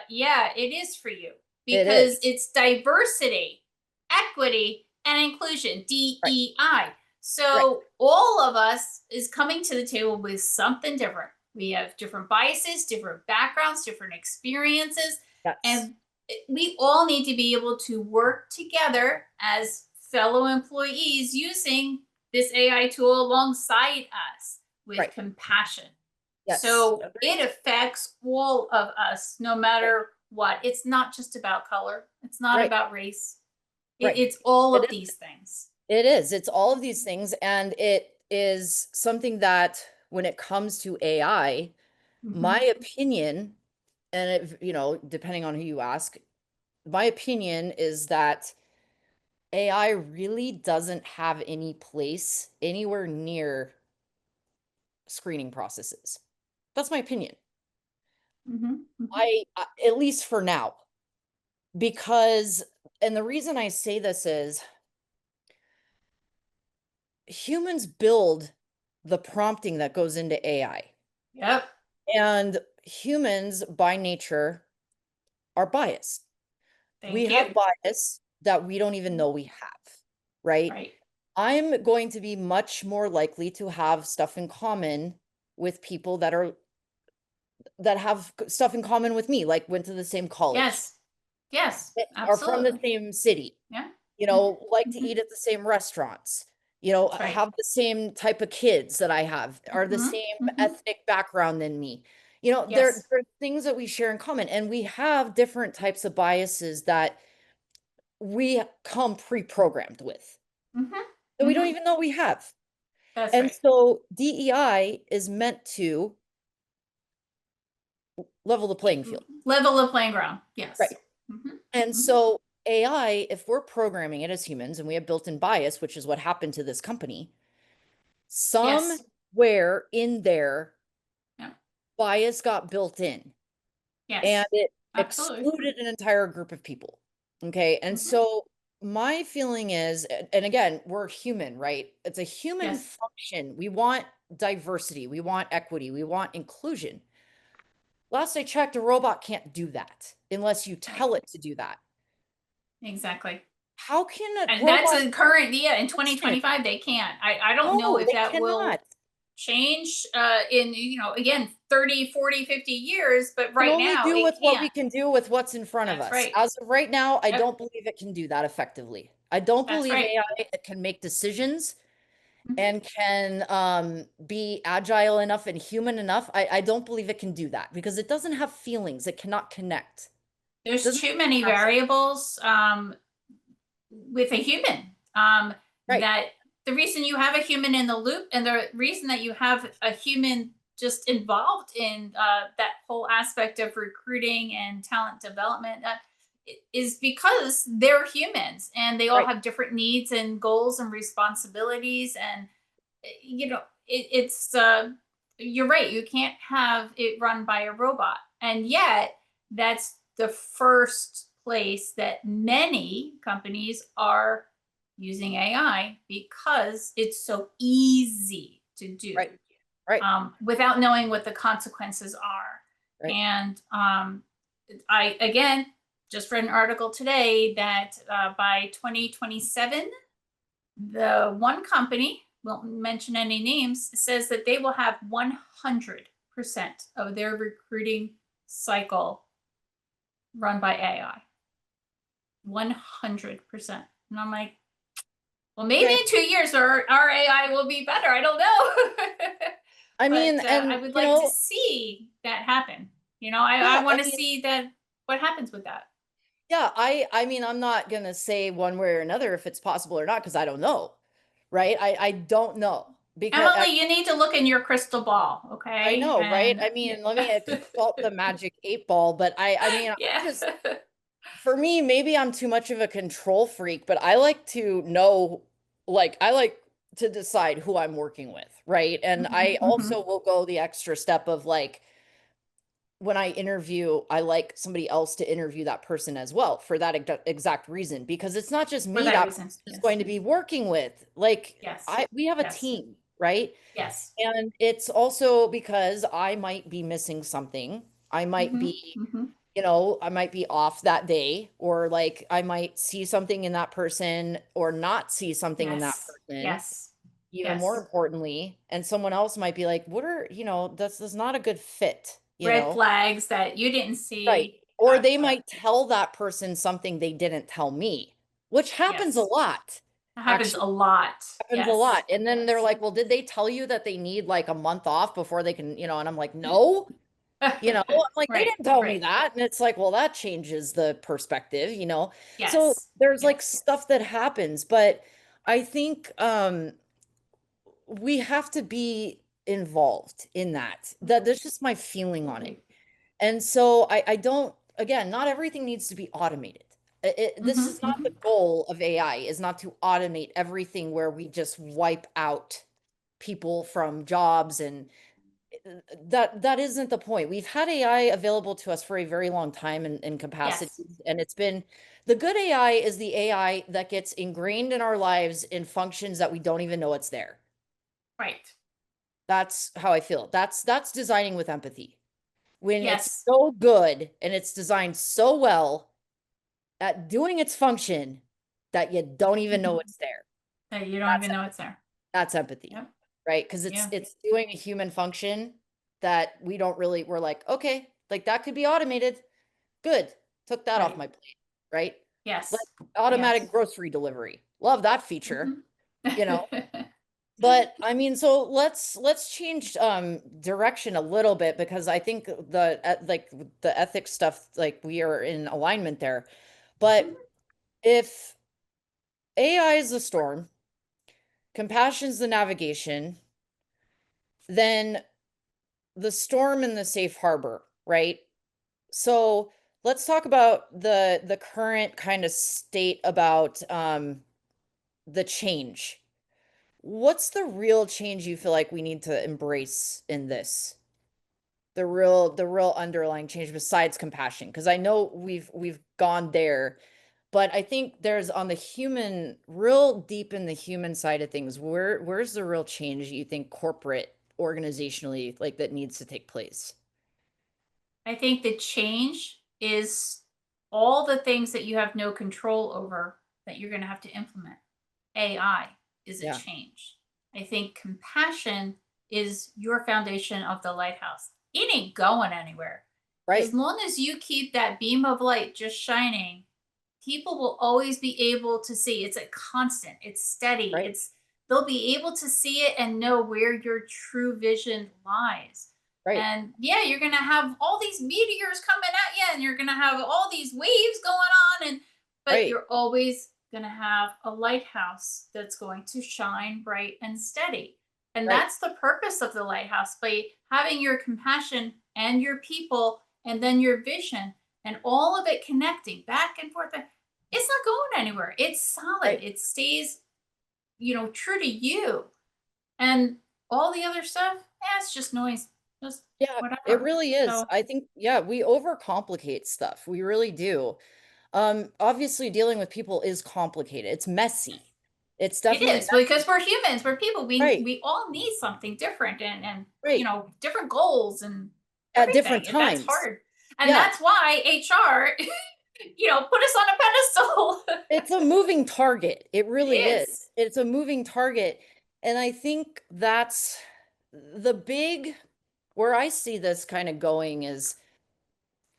Yeah, it is for you it because is. it's diversity, equity, and inclusion, Right. DEI. Right. So all of us is coming to the table with something different. We have different biases, different backgrounds, different experiences, Yes. and we all need to be able to work together as fellow employees using this AI tool alongside us with Right. compassion. Yes. So Agreed. it affects all of us, no Right. matter what. It's not just about color, it's not Right. about race. Right. It's all It of is. these things. It is. It's all of these things. And it is something that when it comes to AI, my Mm-hmm. opinion, and depending on who you ask, my opinion is that AI really doesn't have any place anywhere near screening processes. That's my opinion. At least for now, because, and the reason I say this is humans build the prompting that goes into AI. Yep. And humans by nature are biased. We Thank you. have bias that we don't even know we have, right? Right. I'm going to be much more likely to have stuff in common with people that have stuff in common with me, like went to the same college, Yes. Yes. are from the Absolutely. same city, Yeah. like to Mhm. eat at the same restaurants, That's right. have the same type of kids that I have, are the Mhm. same Mhm. ethnic background than me. Yes. There are things that we share in common, and we have different types of biases that we come pre-programmed with Mhm. that we don't Mhm. even know we have. That's And right. so DEI is meant to level the playing field. Level the playing ground. Yes. Right. Mhm. And Mhm. so AI, if we're programming it as humans and we have built-in bias, which is what happened to this company, Yes. somewhere in there, Yeah. bias got built in and Yes. it Absolutely. excluded an entire group of people. Okay. And Mhm. so my feeling is, and again, we're human, right? It's a human Yes. function. We want diversity, we want equity, we want inclusion. Last I checked, a robot can't do that unless you Right. tell it to do that. Exactly. How can a And that's robot a current, yeah, in listen? 2025, they can't. I don't know No, if they that will cannot. change in, again, 30, 40, 50 years, but Can right only now do it with what we can't. can do with what's in front of That's us. right. As of right now, I Yep. don't believe it can do that effectively. I don't That's believe right. AI can make decisions Mhm. and can be agile enough and human enough. I don't believe it can do that because it doesn't have feelings. It cannot connect. It There's doesn't too have many passion. variables with a human Right, that the reason you have a human in the loop and the reason that you have a human just involved in that whole aspect of recruiting and talent development is because they're humans and they all right, have different needs and goals and responsibilities and it's you're right, you can't have it run by a robot, and yet that's the first place that many companies are using AI because it's so easy to do right, right, without knowing what the consequences are. right. And I, again, just read an article today that by 2027, the one company, won't mention any names, says that they will have 100% of their recruiting cycle run by AI. 100%. And I'm like, well, maybe Okay. in 2 years our AI will be better. I don't know. I mean, But I and would like to see that happen. I yeah, I want to mean, see that what happens with that. yeah, I mean, I'm not gonna say one way or another if it's possible or not because I don't know, right? I don't know because Emily, you need to look in your crystal ball, I okay? know, right? And I mean, let me consult the magic 8 ball, but I mean, yeah. for me, maybe I'm too much of a control freak, but I like to know, like, I like to decide who I'm working with, right? And I Mhm, mhm. also will go the extra step of like, when I interview, I like somebody else to interview that person as well for that exact reason, because it's not just For me that that reason, person is yes. going to be working with. Like, Yes. we have a Yes. team, right? Yes. And it's also because I might be missing something. I might Mhm, be, mhm. I might be off that day, or like I might see something in that person or not see something in that Yes. person, Yes. even more Yes. importantly. And someone else might be like, what are, that's not a good fit, Red flags that you didn't Right. see. Or they might tell that person something they didn't tell me, which happens a Yes. lot. That happens Actually a lot. happens a Yes. lot. And then they're Yes. like, well, did they tell you that they need like a month off before they can, and I'm like, no, I'm like, they Right. didn't tell me Right. that. And it's like, well, that changes the perspective. So Yes. there's like Yes. stuff that happens, but I think we have to be involved in that. That's just my feeling on it. Absolutely. And so I don't, again, not everything needs to be automated. This Mhm, is not the mhm. goal of AI, is not to automate everything where we just wipe out people from jobs. And that isn't the point. We've had AI available to us for a very long time in capacity, Yes, and it's been the good AI is the AI that gets ingrained in our lives in functions that we don't even know it's there. right. That's how I feel. That's designing with empathy. When it's Yes. so good and it's designed so well at doing its function that you don't even know it's there. That you don't That's even know it's there. that's empathy, Yep. right? Because Yeah. it's doing a human function that we don't really, we're like, okay, like that could be automated. Good. Took that off Right. my plate, right? Like Yes. automatic Yes. grocery delivery. Love that feature, you know. Mhm. But I mean, so let's change direction a little bit because I think like the ethics stuff, like we are in alignment there. But if AI is the storm, compassion's the navigation, then the storm and the safe harbor, right? So let's talk about the current kind of state about the change. What's the real change you feel like we need to embrace in this? The real underlying change besides compassion, because I know we've gone there, but I think there's on the human, real deep in the human side of things, where's the real change you think corporate organizationally like that needs to take place? I think the change is all the things that you have no control over that you're going to have to implement. AI is a Yeah, change. I think compassion is your foundation of the lighthouse. It ain't going anywhere. right, As long as you keep that beam of light just shining, people will always be able to see. It's a constant, it's steady, right, it's they'll be able to see it and know where your true vision lies. right, And yeah, you're gonna have all these meteors coming at you, and you're gonna have all these waves going on, and but right, you're always gonna have a lighthouse that's going to shine bright and steady. And right, that's the purpose of the lighthouse, by having your compassion and your people and then your vision and all of it connecting back and forth. It's not going anywhere. It's solid. right. It stays, true to you. And all the other stuff, it's just noise. Just Yeah, it whatever. really is. So I think, yeah, we overcomplicate stuff. We really do. Obviously dealing with people is complicated. It's messy. It's it definitely is because messy. we're humans, we're people. We Right, we all need something different, and right. different goals and At different everything. And that's times. hard. And Yeah, that's why HR, put us on a pedestal. it's a moving target. It It really is. is. It's a moving target. And I think that's the big, where I see this kind of going is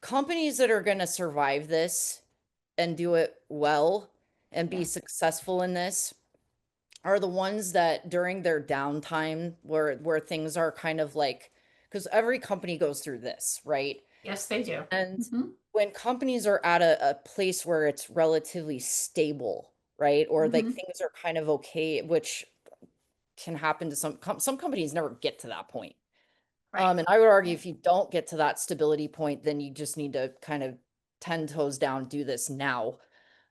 companies that are going to survive this and do it well and be Yeah. successful in this are the ones that during their downtime where things are kind of like, because every company goes through this, right? Yes, they do. And Hmm. when companies are at a place where it's relatively stable, right? Or like Hmm. things are kind of okay, which can happen to some companies never get to that point. Right. And I would argue Right. if you don't get to that stability point, then you just need to kind of 10 toes down, do this now.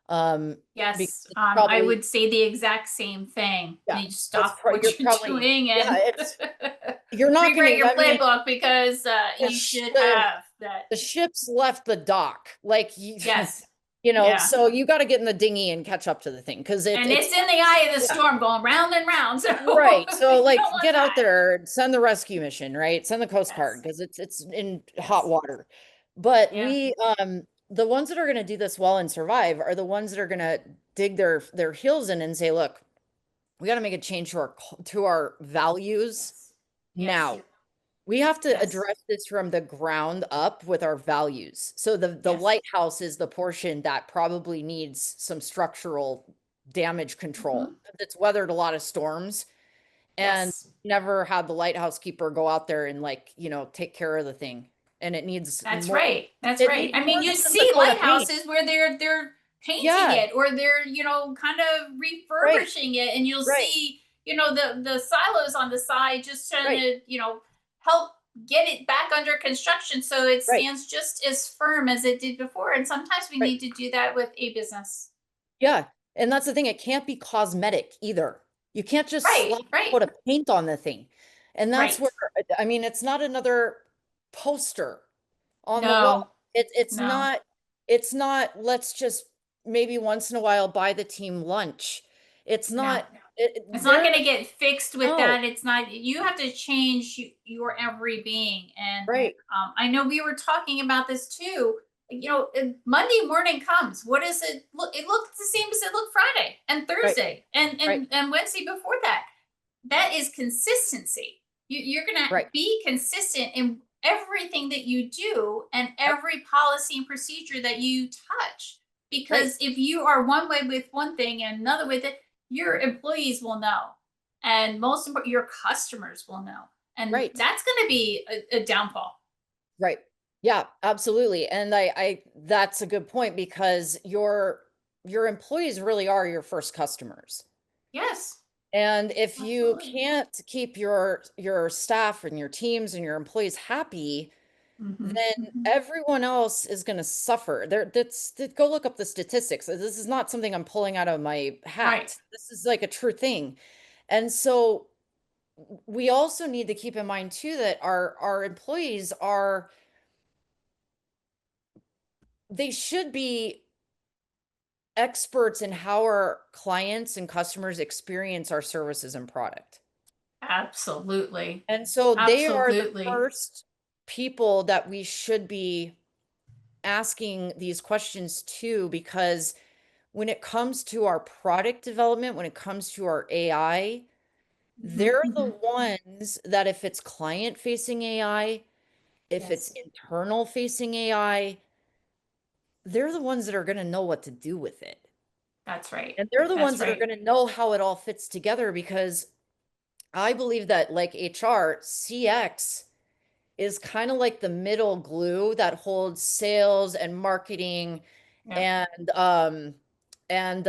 Because Yes, it's I probably, would say the exact same thing. yeah, You need to stop you're what you're probably, doing yeah, and you're not rewrite gonna, your I mean, playbook, because the, you sh- should the, have that. the ship's left the dock. Like, you, Yes, yeah. so you got to get in the dinghy and catch up to the thing because And it's, it's in the eye of the yeah, storm going round and round. So right. So you like don't want get out that. there, send the rescue mission, right? Send the Coast Guard Yes, because it's in hot yes, water. But yeah. the ones that are going to do this well and survive are the ones that are going to dig their heels in and say, look, we got to make a change to our values Yes, yes, now. We have to yes. address this from the ground up with our values. So the Yes. lighthouse is the portion that probably needs some structural damage control. Hmm. It's weathered a lot of storms and Yes. never had the lighthouse keeper go out there and like, take care of the thing. And it needs That's more, right. That's it right. needs I more mean, you than just a see coat of paint. lighthouses where they're painting Yeah, it, or they're, kind of right, refurbishing it, and you'll right, see, the silos on the side just trying right, to, help get it back under construction so it right, stands just as firm as it did before. And sometimes we right. need to do that with a business. Yeah. And that's the thing. It can't be cosmetic either. You can't just Right, slap a right. coat of paint on the thing. And that's Right. where, I mean, it's not another poster on the No, wall. It's no. not, let's just maybe once in a while buy the team lunch. It's No. not, It's not there, going to get fixed with no, that. It's not, you have to change your every being. And right, I know we were talking about this too. You know, Monday morning comes. What does it look? It looks the same as it looked Friday and right, Thursday and right, and Wednesday before that. That is consistency. You're going to right, be consistent in everything that you do and right, every policy and procedure that you touch. right, Because if you are one way with one thing and another with it, your employees will know. And most important, your customers will know. And right. that's going to be a downfall. Right. Yeah, absolutely. And that's a good point because your employees really are your first customers. Yes, And if you absolutely. can't keep your staff and your teams and your employees happy, Mm-hmm, then mm-hmm. everyone else is going to suffer. Go look up the statistics. This is not something I'm pulling out of my Right. hat. This is like a true thing. And so we also need to keep in mind too that our employees they should be experts in how our clients and customers experience our services and product. Absolutely. And so they are the Absolutely. first people that we should be asking these questions to, because when it comes to our product development, when it comes to our AI, Mm-hmm, they're mm-hmm. the ones that if it's client facing AI, if it's Yes, internal facing AI, they're the ones that are going to know what to do with it. that's right. And they're the ones That's that are right. going to know how it all fits together, because I believe that like HR, CX is kind of like the middle glue that holds sales and marketing Yep. and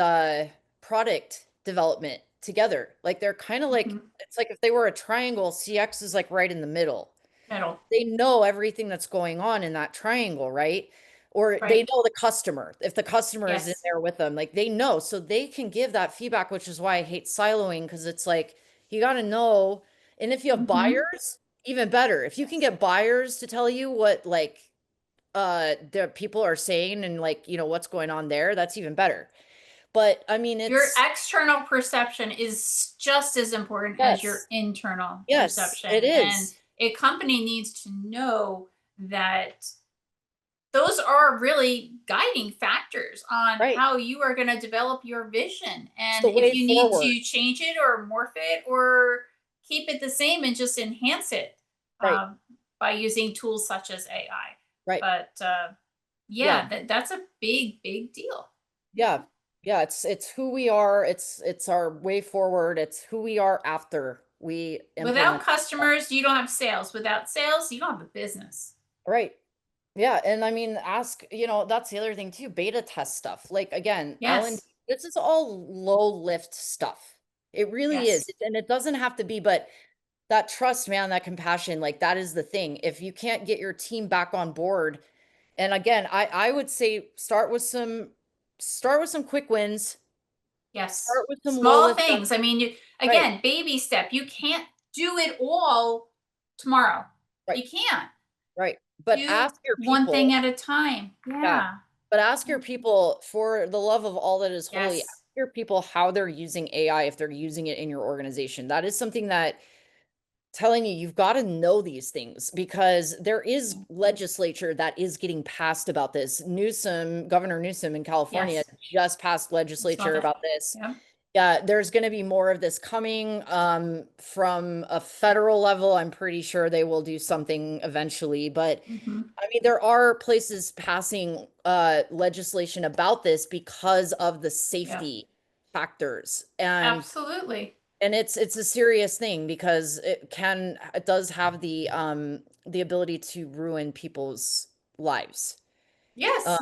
product development together. Like they're kind of like, Mm-hmm. it's like if they were a triangle, CX is like right in the middle. Middle. They know everything that's going on in that triangle, right? Or they Right. know the customer. If the customer is in Yes. there with them, like they know, so they can give that feedback, which is why I hate siloing, because it's like you got to know. And if you have Mm-hmm. buyers, even better. If you can get buyers to tell you what like the people are saying and like, what's going on there, that's even better. But I mean, Your it's external perception is just as important as your yes. internal Yes, it perception. And is. a company needs to know that those are really guiding factors on Right. how you are going to develop your vision. It's And the if way you need forward. to change it or morph it or keep it the same and just enhance it Right. um, by using tools such as AI. Right. But Yeah. yeah, that's a big, big deal. Yeah. Yeah, it's who we are. It's our way forward. It's who we are after we Without implement. customers, you don't have sales. Without sales, you don't have a business. Right. Yeah, and I mean, that's the other thing too, beta test stuff. Like again, L&D, Yes. this is all low lift stuff. It really is. Yes. And it doesn't have to be, but that trust, man, that compassion, like that is the thing. If you can't get your team back on board, and again, I would say start with some quick wins, Yes. start with some low Small lift stuff. things. I mean, Right, again, baby step. You can't do it all tomorrow. right, You can't. right. But Do ask your one thing people, at a time. yeah. Yeah. But ask your people, for the love of all that is holy, ask Yes. your people how they're using AI, if they're using it in your organization. That is something that, telling you, you've got to know these things, because there is legislature that is getting passed about this. Governor Newsom in California Yes. just passed I saw legislature that. about this. Yeah. Yeah, there's going to be more of this coming from a federal level. I'm pretty sure they will do something eventually, but Mm-hmm. I mean, there are places passing legislation about this because of the Yeah. safety factors. Absolutely. And it's a serious thing, because it does have the ability to ruin people's lives. Uh, Yes.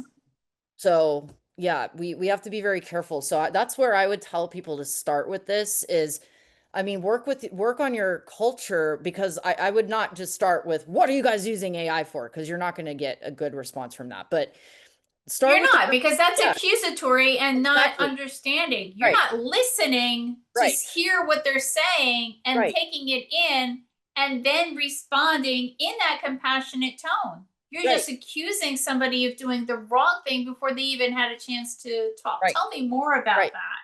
so yeah, we have to be very careful. So that's where I would tell people to start with this is, I mean, work on your culture, because I would not just start with what are you guys using AI for? Because you're not going to get a good response from that. But start You're with the, not, because that's yeah, accusatory and not exactly. understanding. You're Right, not listening to right, hear what they're saying and right, taking it in and then responding in that compassionate tone. You're Right. just accusing somebody of doing the wrong thing before they even had a chance to talk. Right. Tell me more about Right. that.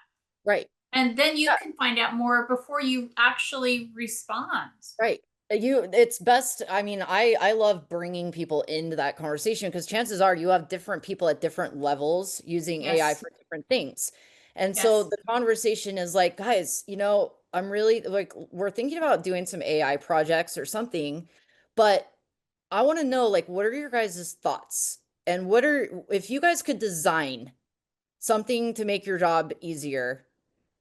Right. And then you Yeah. can find out more before you actually respond. Right. It's best. I mean, I love bringing people into that conversation because chances are you have different people at different levels using AI Yes. for different things. And so Yes. the conversation is like, guys, I'm really like, we're thinking about doing some AI projects or something, but I want to know, like, what are your guys' thoughts? And if you guys could design something to make your job easier,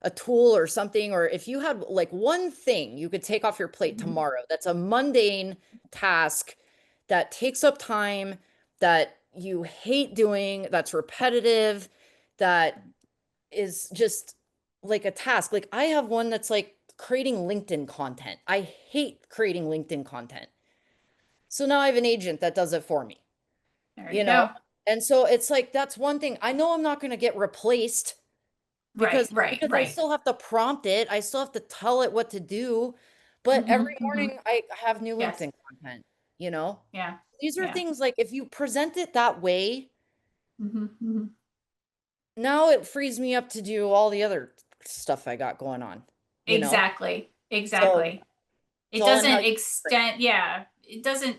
a tool or something, or if you had like one thing you could take off your plate Mhm. tomorrow that's a mundane task that takes up time, that you hate doing, that's repetitive, that is just like a task. Like I have one that's like creating LinkedIn content. I hate creating LinkedIn content. So now I have an agent that does it for me, There you you know? go. And so it's like that's one thing. I know I'm not going to get replaced Right, because right, because I right. still have to prompt it. I still have to tell it what to do. But every Mhm, mhm. morning I have new Yes. LinkedIn content, you know? Yeah. These are Yeah. things like if you present it that way, Mhm, mhm. now it frees me up to do all the other stuff I got going on, you know? Exactly. So Exactly. it's It all in how doesn't you frame it. extend, yeah. It doesn't,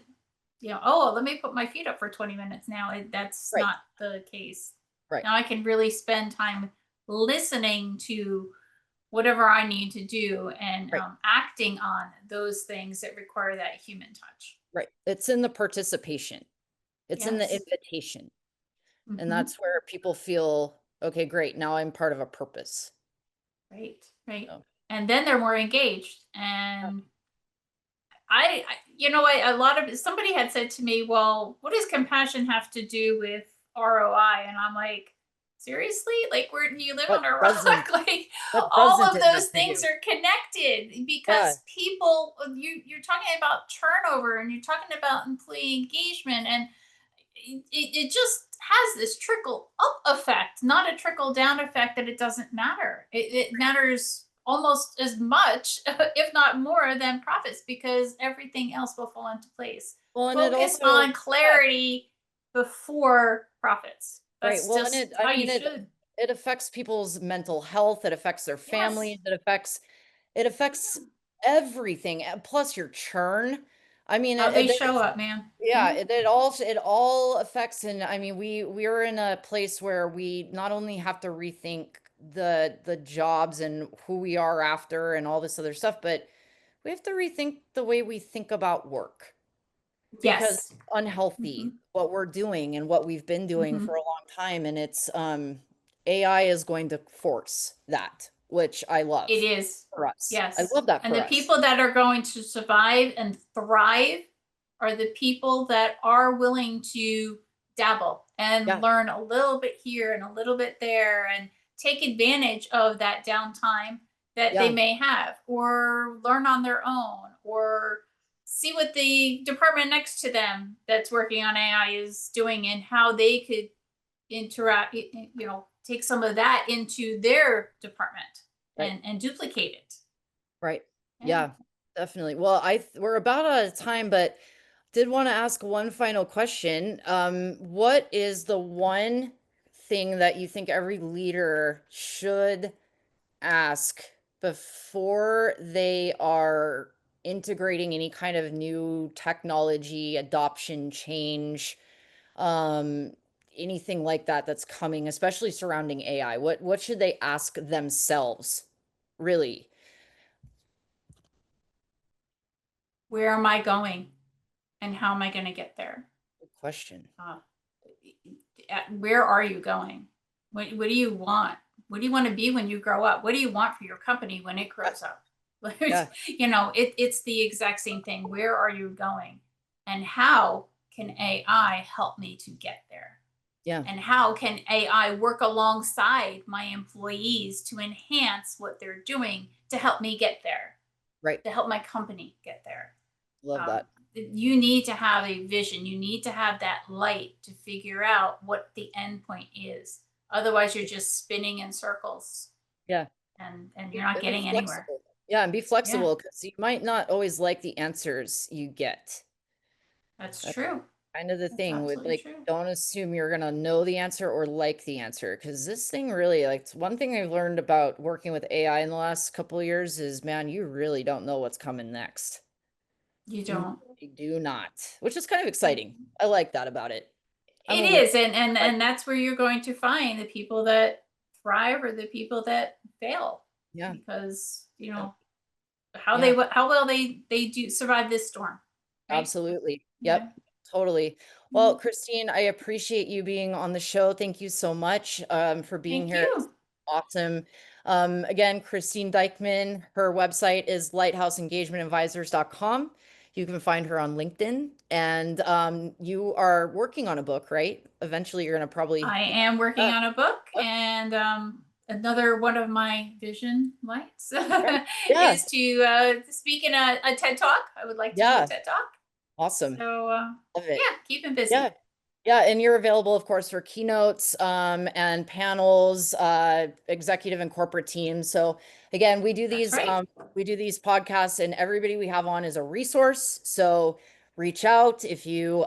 oh, let me put my feet up for 20 minutes now. That's Right, not the case. right, Now I can really spend time listening to whatever I need to do and right, acting on those things that require that human touch. right. It's in the participation. It's in the Yes. invitation. And Hmm. that's where people feel, okay, great. Now I'm part of a purpose. Right. Right. So, And then they're more engaged. yeah. And a lot of somebody had said to me, well, what does compassion have to do with ROI? And I'm like, seriously? Like, where do you live What on a rock? doesn't Like, what all doesn't of it have those to things do? are connected Yeah, because people, you're talking about turnover and you're talking about employee engagement, and it just has this trickle up effect, not a trickle down effect that it doesn't matter. It matters almost as much, if not more, than profits because everything else will fall into place. well, and it Focus also, on yeah, clarity before profits. right. That's Well, and just how you should. it affects people's mental health. It affects their Yes. families. It affects everything. And plus your churn. I mean, How they show up, man. yeah, Mhm. it all affects. And I mean, we're in a place where we not only have to rethink the jobs and who we are after and all this other stuff, but we have to rethink the way we think about work. Because Yes. it's unhealthy Hmm. what we're doing and what we've been doing Hmm. for a long time, and it's AI is going to force that, which I It love is. for us. I Yes. love that And for the us. people that are going to survive and thrive are the people that are willing to dabble and Yeah, learn a little bit here and a little bit there and take advantage of that downtime that they yeah, may have, or learn on their own, or see what the department next to them that's working on AI is doing and how they could interact, take some of that into their department right, and duplicate it. right. Yeah. Yeah, definitely. Well, we're about out of time, but did want to ask one final question. What is the one thing that you think every leader should ask before they are integrating any kind of new technology, adoption, change, um, anything like that that's coming, especially surrounding AI? What should they ask themselves? Really? Where am I going and how am I going to get there? Good question. Uh, where are you going? What do you want? What do you want to be when you grow up? What do you want for your company when it Yeah, grows up? yeah, It's the exact same thing. Where are you going? And how can AI help me to get there? yeah, And how can AI work alongside my employees to enhance what they're doing to help me get there, right. to help my company get there? Love um, that. you need to have a vision. You need to have that light to figure out what the end point is. Otherwise, you're just spinning in circles Yeah. and you're not And be getting anywhere. flexible. Yeah, and be Yeah, flexible because you might not always like the answers you get. that's That's true. kind of the That's thing with absolutely like, true. don't assume you're gonna know the answer or like the answer because this thing really, like, it's one thing I've learned about working with AI in the last couple of years is, man, you really don't know what's coming next. You You don't. really do not, which is kind of You- exciting. I like that about it. I'm It a little is, and like, that's where you're going to find the people that thrive or the people that fail, yeah, because yeah, how yeah. how well they do survive this storm, right? Absolutely. Yeah. Yep. Totally. Well, Mhm. Christine, I appreciate you being on the show. Thank you so much for being Thank here. It's you. awesome. Again, Christine Dykeman, her website is lighthouseengagement.advisors.com. You can find her on LinkedIn. And you are working on a book, right? Eventually, you're going to probably I am working uh, on a book, uh, and another one of my vision lights right. Yeah. is to speak in a TED Talk. I would like to do a Yeah. TED Talk. Awesome. So Love it. yeah, keep him busy. Yeah. Yeah, and you're available, of course, for keynotes and panels, executive and corporate teams. So again, That's right. we do these podcasts, and everybody we have on is a resource. So reach out if you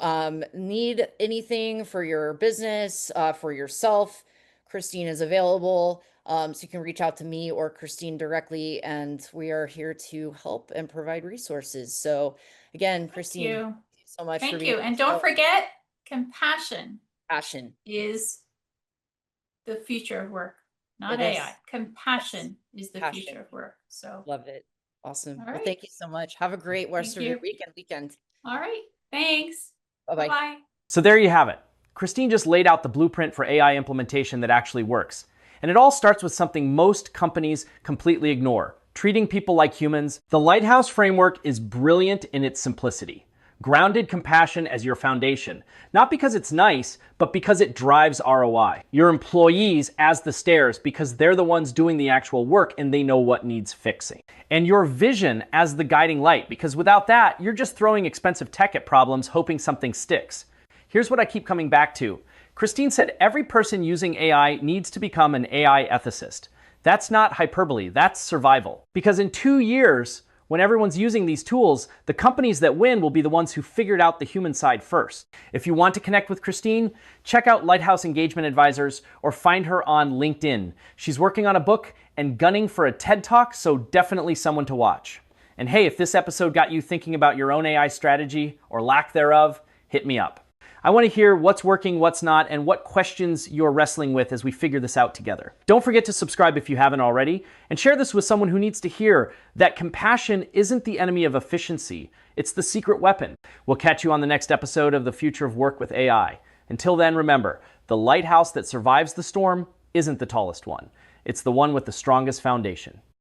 need anything for your business, for yourself. Christine is available, so you can reach out to me or Christine directly, and we are here to help and provide resources. So again, Thank Christine, you. thank you so much for Thank being you. on And the don't show. forget, compassion Passion. is the future of work, not It AI. is. Yes. Compassion is the Passion. future of work. So, Love it. Awesome. all Well, right. thank you so much. Have a great rest Thank of your you. weekend. All right. Thanks. Bye Bye-bye. bye. So there you have it. Christine just laid out the blueprint for AI implementation that actually works. And it all starts with something most companies completely ignore: treating people like humans. The Lighthouse Framework is brilliant in its simplicity. Grounded compassion as your foundation, not because it's nice, but because it drives ROI. Your employees as the stairs, because they're the ones doing the actual work and they know what needs fixing. And your vision as the guiding light, because without that, you're just throwing expensive tech at problems, hoping something sticks. Here's what I keep coming back to. Christine said every person using AI needs to become an AI ethicist. That's not hyperbole, that's survival. Because in 2 years, when everyone's using these tools, the companies that win will be the ones who figured out the human side first. If you want to connect with Christine, check out Lighthouse Engagement Advisors or find her on LinkedIn. She's working on a book and gunning for a TED Talk, so definitely someone to watch. And hey, if this episode got you thinking about your own AI strategy or lack thereof, hit me up. I want to hear what's working, what's not, and what questions you're wrestling with as we figure this out together. Don't forget to subscribe if you haven't already, and share this with someone who needs to hear that compassion isn't the enemy of efficiency, it's the secret weapon. We'll catch you on the next episode of The Future of Work with AI. Until then, remember, the lighthouse that survives the storm isn't the tallest one. It's the one with the strongest foundation.